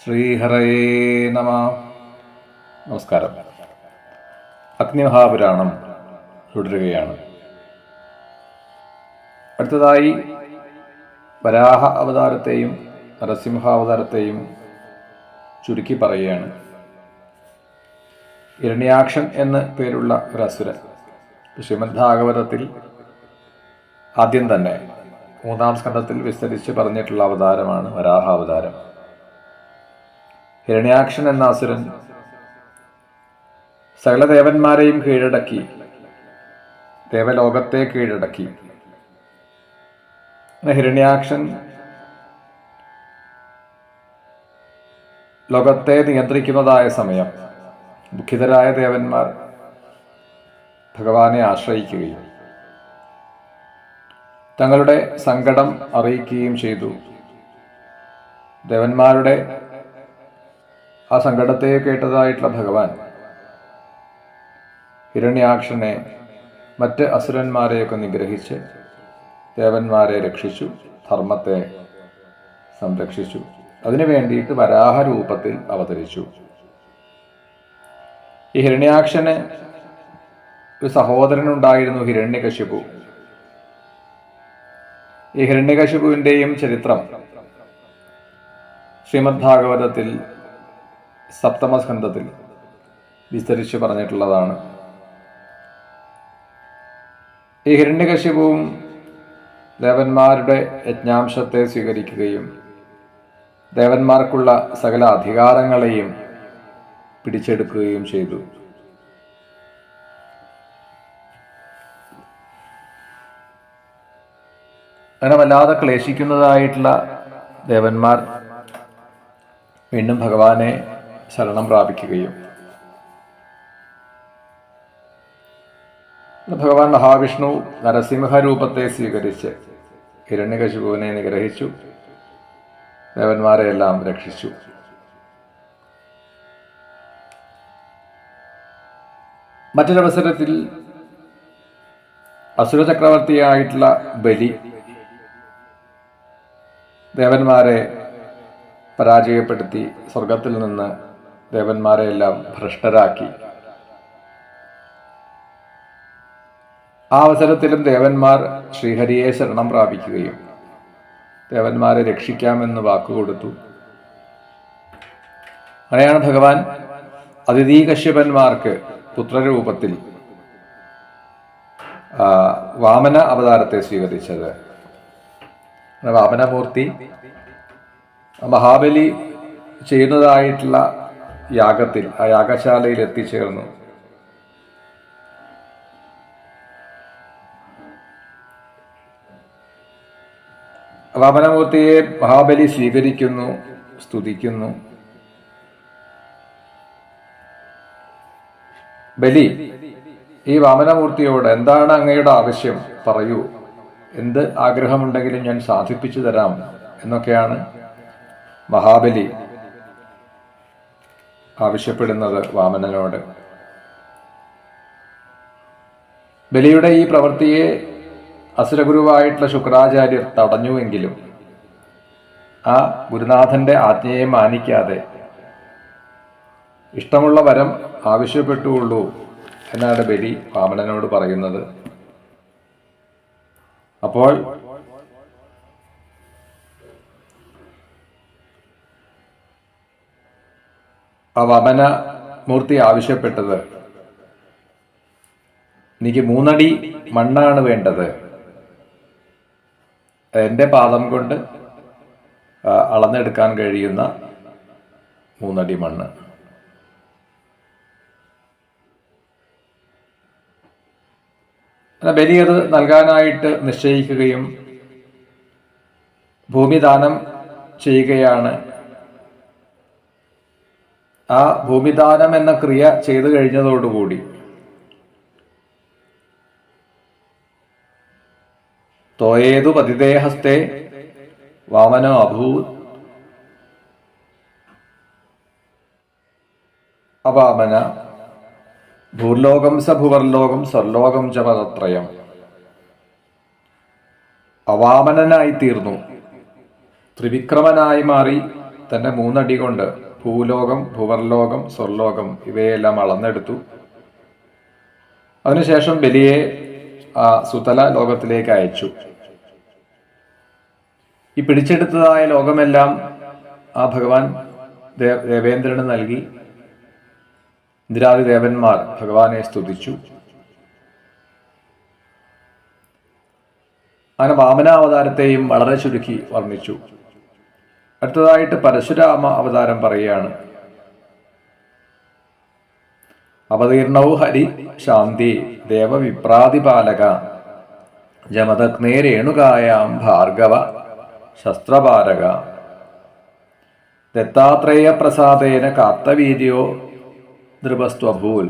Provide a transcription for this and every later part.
ശ്രീഹരയേ നമ. നമസ്കാരം. അഗ്നിമഹാപുരാണം തുടരുകയാണ്. അടുത്തതായി വരാഹ അവതാരത്തെയും നരസിംഹാവതാരത്തെയും ചുരുക്കി പറയുകയാണ്. ഹിരണ്യാക്ഷൻ എന്ന് പേരുള്ള ഒരു അസുരൻ ശ്രീമദ് ഭാഗവതത്തിൽ ആദ്യം തന്നെ 3-ാം സ്കന്ധത്തിൽ വിസ്തരിച്ച് പറഞ്ഞിട്ടുള്ള അവതാരമാണ് വരാഹ അവതാരം. ഹിരണ്യാക്ഷൻ എന്ന അസുരൻ സകല ദേവന്മാരെയും കീഴടക്കി, ദേവലോകത്തെ കീഴടക്കി. ഹിരണ്യാക്ഷൻ ലോകത്തെ നിയന്ത്രിക്കുന്നതായ സമയം ദുഃഖിതരായ ദേവന്മാർ ഭഗവാനെ ആശ്രയിക്കുകയും തങ്ങളുടെ സങ്കടം അറിയിക്കുകയും ചെയ്തു. ദേവന്മാരുടെ ആ സങ്കടത്തെ കേട്ടതായിട്ടുള്ള ഭഗവാൻ ഹിരണ്യാക്ഷനെ മറ്റ് അസുരന്മാരെയൊക്കെ നിഗ്രഹിച്ച് ദേവന്മാരെ രക്ഷിച്ചു, ധർമ്മത്തെ സംരക്ഷിച്ചു. അതിനു വേണ്ടിയിട്ട് വരാഹ രൂപത്തിൽ അവതരിച്ചു. ഈ ഹിരണ്യാക്ഷന് ഒരു സഹോദരനുണ്ടായിരുന്നു, ഹിരണ്യകശിപു. ഈ ഹിരണ്യകശിപുവിൻ്റെയും ചരിത്രം ശ്രീമദ് ഭാഗവതത്തിൽ 7ാം സ്കന്ധത്തിൽ വിസ്തരിച്ച് പറഞ്ഞിട്ടുള്ളതാണ്. ഈ ഹിരണ്യകശിപുവും ദേവന്മാരുടെ യജ്ഞാംശത്തെ സ്വീകരിക്കുകയും ദേവന്മാർക്കുള്ള സകല അധികാരങ്ങളെയും പിടിച്ചെടുക്കുകയും ചെയ്തു. അങ്ങനെ വല്ലാതെ ക്ലേശിക്കുന്നതായിട്ടുള്ള ദേവന്മാർ വീണ്ടും ഭഗവാനെ ശരണം പ്രാപിക്കുകയും ഭഗവാൻ മഹാവിഷ്ണു നരസിംഹരൂപത്തെ സ്വീകരിച്ച് ഹിരണ്യകശിപുവിനെ നിഗ്രഹിച്ചു, ദേവന്മാരെ എല്ലാം രക്ഷിച്ചു. മറ്റൊരവസരത്തിൽ അസുര ചക്രവർത്തിയായിട്ടുള്ള ബലി ദേവന്മാരെ പരാജയപ്പെടുത്തി സ്വർഗത്തിൽ നിന്ന് ദേവന്മാരെ എല്ലാം ഭ്രഷ്ടരാക്കി. ആ അവസരത്തിലും ദേവന്മാർ ശ്രീഹരിയെ ശരണം പ്രാപിക്കുകയും ദേവന്മാരെ രക്ഷിക്കാമെന്ന് വാക്കുകൊടുത്തു. അങ്ങനെയാണ് ഭഗവാൻ അതിഥി കശ്യപന്മാർക്ക് പുത്രരൂപത്തിൽ വാമന അവതാരത്തെ സ്വീകരിച്ചത്. വാമനമൂർത്തി മഹാബലി ചെയ്യുന്നതായിട്ടുള്ള യാഗത്തിൽ, ആ യാഗശാലയിൽ എത്തിച്ചേർന്നു. വാമനമൂർത്തിയെ മഹാബലി സ്വീകരിക്കുന്നു, സ്തുതിക്കുന്നു. ബലി ഈ വാമനമൂർത്തിയോട് എന്താണ് അങ്ങയുടെ ആവശ്യം, പറയൂ, എന്ത് ആഗ്രഹമുണ്ടെങ്കിലും ഞാൻ സാധിപ്പിച്ചു തരാം എന്നൊക്കെയാണ് മഹാബലി ആവശ്യപ്പെടുന്നത് വാമനനോട്. ബലിയുടെ ഈ പ്രവൃത്തിയെ അസുരഗുരുവായിട്ടുള്ള ശുക്രാചാര്യർ തടഞ്ഞുവെങ്കിലും ആ ഗുരുനാഥന്റെ ആജ്ഞയെ മാനിക്കാതെ ഇഷ്ടമുള്ള വരം ആവശ്യപ്പെട്ടുള്ളൂ എന്നാണ് ബലി വാമനനോട് പറയുന്നത്. അപ്പോൾ ആ വാമന മൂർത്തി ആവശ്യപ്പെട്ടത്, എനിക്ക് 3 അടി മണ്ണാണ് വേണ്ടത്, എൻ്റെ പാദം കൊണ്ട് അളന്നെടുക്കാൻ കഴിയുന്ന 3 അടി മണ്ണ്. ബലി അത് നൽകാനായിട്ട് നിശ്ചയിക്കുകയും ഭൂമിദാനം ചെയ്യുകയാണ്. ആ ഭൂമിദാനം എന്ന ക്രിയ ചെയ്തു കഴിഞ്ഞതോടുകൂടി തോയേതു പതിദേഹസ്തേ വാമനോ അഭൂത് അവാമന ഭൂർലോകം സ ഭുവർലോകം സ്വർലോകം ച പദത്രയം. അവാമനനായി തീർന്നു, ത്രിവിക്രമനായി മാറി തൻ്റെ 3 അടി കൊണ്ട് ഭൂലോകം, ഭുവർലോകം, സ്വർലോകം ഇവയെല്ലാം അളന്നെടുത്തു. അതിനുശേഷം ബലിയെ ആ സുതല ലോകത്തിലേക്ക് അയച്ചു. ഈ പിടിച്ചെടുത്തതായ ലോകമെല്ലാം ആ ഭഗവാൻ ദേവേന്ദ്രന് നൽകി. ഇന്ദ്രാദി ദേവന്മാർ ഭഗവാനെ സ്തുതിച്ചു. അങ്ങനെ വാമനാവതാരത്തെയും വളരെ ചുരുക്കി വർണ്ണിച്ചു. അടുത്തതായിട്ട് പരശുരാമ അവതാരം പറയുകയാണ്. അവതീർണൗ ഹരി ശാന്തി ദേവവിപ്രാതിപാലക ജമദഗ്നേ രേണുകായാം ഭാർഗവ ശസ്ത്രപാരക ദത്താത്രേയ പ്രസാദേന കാത്തവീര്യോ നൃപസ്ത്വഭൂൽ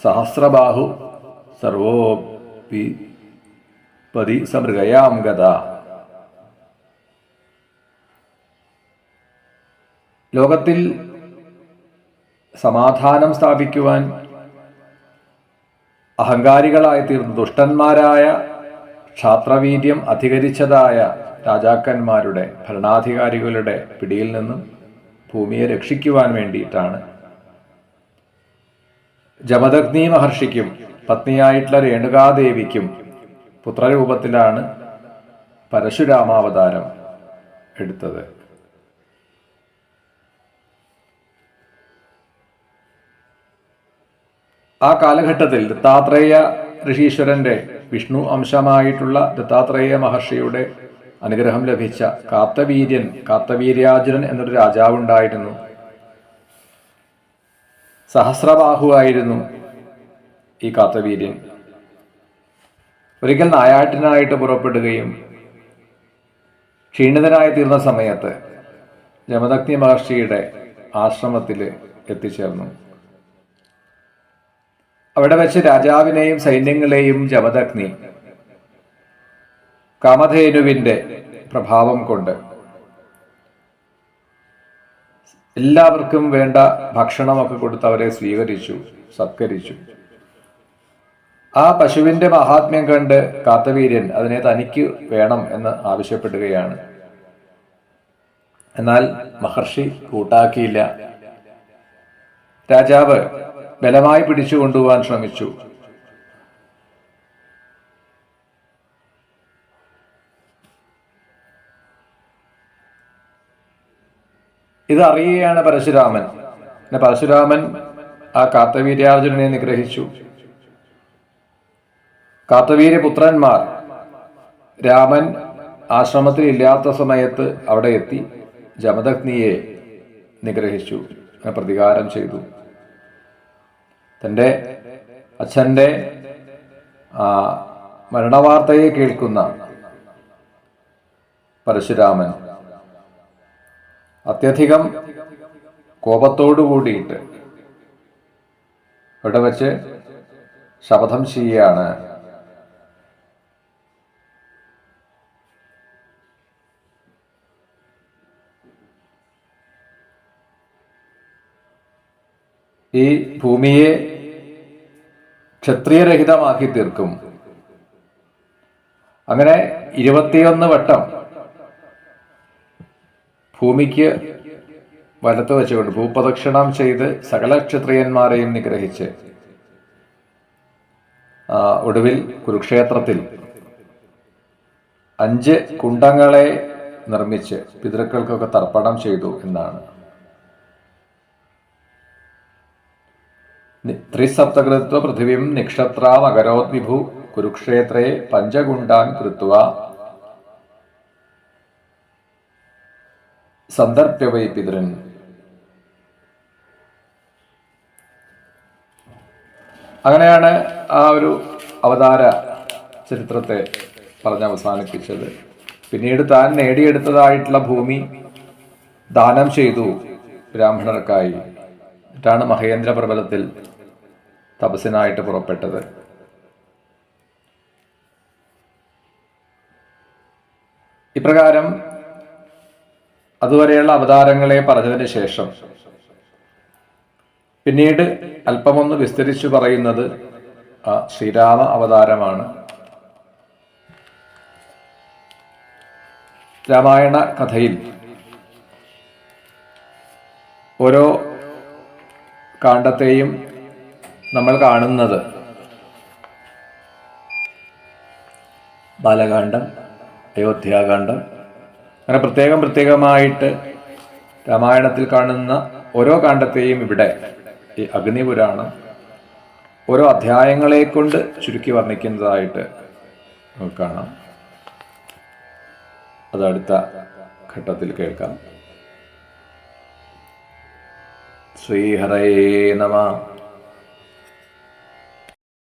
സഹസ്രബാഹു സർവോപി പതി സമൃഗയാം ഗത. ലോകത്തിൽ സമാധാനം സ്ഥാപിക്കുവാൻ അഹങ്കാരികളായി തീർന്ന ദുഷ്ടന്മാരായ ക്ഷാത്രവീര്യം അധികരിച്ചതായ രാജാക്കന്മാരുടെ ഭരണാധികാരികളുടെ പിടിയിൽ നിന്നും ഭൂമിയെ രക്ഷിക്കുവാൻ വേണ്ടിയിട്ടാണ് ജമദഗ്നി മഹർഷിക്കും പത്നിയായിട്ടുള്ള രേണുകാദേവിക്കും പുത്രരൂപത്തിലാണ് പരശുരാമാവതാരം എടുത്തത്. ആ കാലഘട്ടത്തിൽ ദത്താത്രേയ ഋഷീശ്വരന്റെ വിഷ്ണു അംശമായിട്ടുള്ള ദത്താത്രേയ മഹർഷിയുടെ അനുഗ്രഹം ലഭിച്ച കാത്തവീര്യാർജുനൻ എന്നൊരു രാജാവുണ്ടായിരുന്നു. സഹസ്രബാഹുവായിരുന്നു ഈ കാത്തവീര്യൻ. ഒരിക്കൽ നായാട്ടിനായിട്ട് പുറപ്പെടുകയും ക്ഷീണിതനായി തീർന്ന സമയത്ത് ജമദഗ്നി മഹർഷിയുടെ ആശ്രമത്തിൽ എത്തിച്ചേർന്നു. അവിടെ വെച്ച് രാജാവിനെയും സൈന്യങ്ങളെയും ജമദഗ്നി കാമധേനുവിന്റെ പ്രഭാവം കൊണ്ട് എല്ലാവർക്കും വേണ്ട ഭക്ഷണമൊക്കെ കൊടുത്ത് അവരെ സ്വീകരിച്ചു, സത്കരിച്ചു. ആ പശുവിന്റെ മഹാത്മ്യം കണ്ട് കാത്തവീര്യൻ അതിനെ തനിക്ക് വേണം എന്ന് ആവശ്യപ്പെടുകയാണ്. എന്നാൽ മഹർഷി കൂട്ടാക്കിയില്ല. രാജാവ് ബലമായി പിടിച്ചു കൊണ്ടുപോകാൻ ശ്രമിച്ചു. ഇത് അറിയുകയാണ് പരശുരാമൻ. പരശുരാമൻ ആ കാത്തവീര്യാർജുനനെ നിഗ്രഹിച്ചു. കാത്തവീര്യപുത്രന്മാർ രാമൻ ആശ്രമത്തിൽ ഇല്ലാത്ത സമയത്ത് അവിടെ എത്തി ജമദഗ്നിയെ നിഗ്രഹിച്ചു, പ്രതികാരം ചെയ്തു. തൻ്റെ അച്ഛൻ്റെ മരണവാർത്തയെ കേൾക്കുന്ന പരശുരാമൻ അത്യധികം കോപത്തോടു കൂടിയിട്ട് അവിടെ വച്ച് ശപഥം ചെയ്യുകയാണ്. ഈ ഭൂമിയെ ക്ഷത്രിയരഹിതമാക്കി തീർക്കും. അങ്ങനെ 21 വട്ടം ഭൂമിക്ക് വലത്ത് വെച്ചുകൊണ്ട് ഭൂപ്രദക്ഷിണം ചെയ്ത് സകല ക്ഷത്രിയന്മാരെയും നിഗ്രഹിച്ച് ഒടുവിൽ കുരുക്ഷേത്രത്തിൽ 5 കുണ്ടങ്ങളെ നിർമ്മിച്ച് പിതൃക്കൾക്കൊക്കെ തർപ്പണം ചെയ്തു എന്നാണ്. ത്രിസപ്തകൃത്വ പൃഥിവീം നിക്ഷത്രാം അകരോത് വിഭു കുരുക്ഷേത്രേ പഞ്ചകുണ്ടാൻ കൃത്വ സന്ദർഭ്യവൈ പിതൃൻ. അങ്ങനെയാണ് ആ ഒരു അവതാര ചരിത്രത്തെ പറഞ്ഞ് അവസാനിപ്പിച്ചത്. പിന്നീട് താൻ നേടിയെടുത്തതായിട്ടുള്ള ഭൂമി ദാനം ചെയ്തു ബ്രാഹ്മണർക്കായി. ാണ് മഹേന്ദ്ര പ്രബലത്തിൽ തപസ്സിനായിട്ട് പുറപ്പെട്ടത്. ഇപ്രകാരം അതുവരെയുള്ള അവതാരങ്ങളെ പറഞ്ഞതിന് ശേഷം പിന്നീട് അല്പമൊന്ന് വിസ്തരിച്ചു പറയുന്നത് ശ്രീരാമ അവതാരമാണ്. രാമായണ കഥയിൽ ഓരോ കാണ്ഡത്തെയും നമ്മൾ കാണുന്നത് ബാലകാന്ഡം, അയോധ്യാകാന്ഡം, അങ്ങനെ പ്രത്യേകമായിട്ട് രാമായണത്തിൽ കാണുന്ന ഓരോ കാണ്ഡത്തെയും ഇവിടെ ഈ അഗ്നിപുരാണം ഓരോ അധ്യായങ്ങളെ കൊണ്ട് ചുരുക്കി വർണ്ണിക്കുന്നതായിട്ട് നമുക്ക് കാണാം. അത് അടുത്ത ഘട്ടത്തിൽ കേൾക്കാം. ശ്രീഹരയേ നമഃ.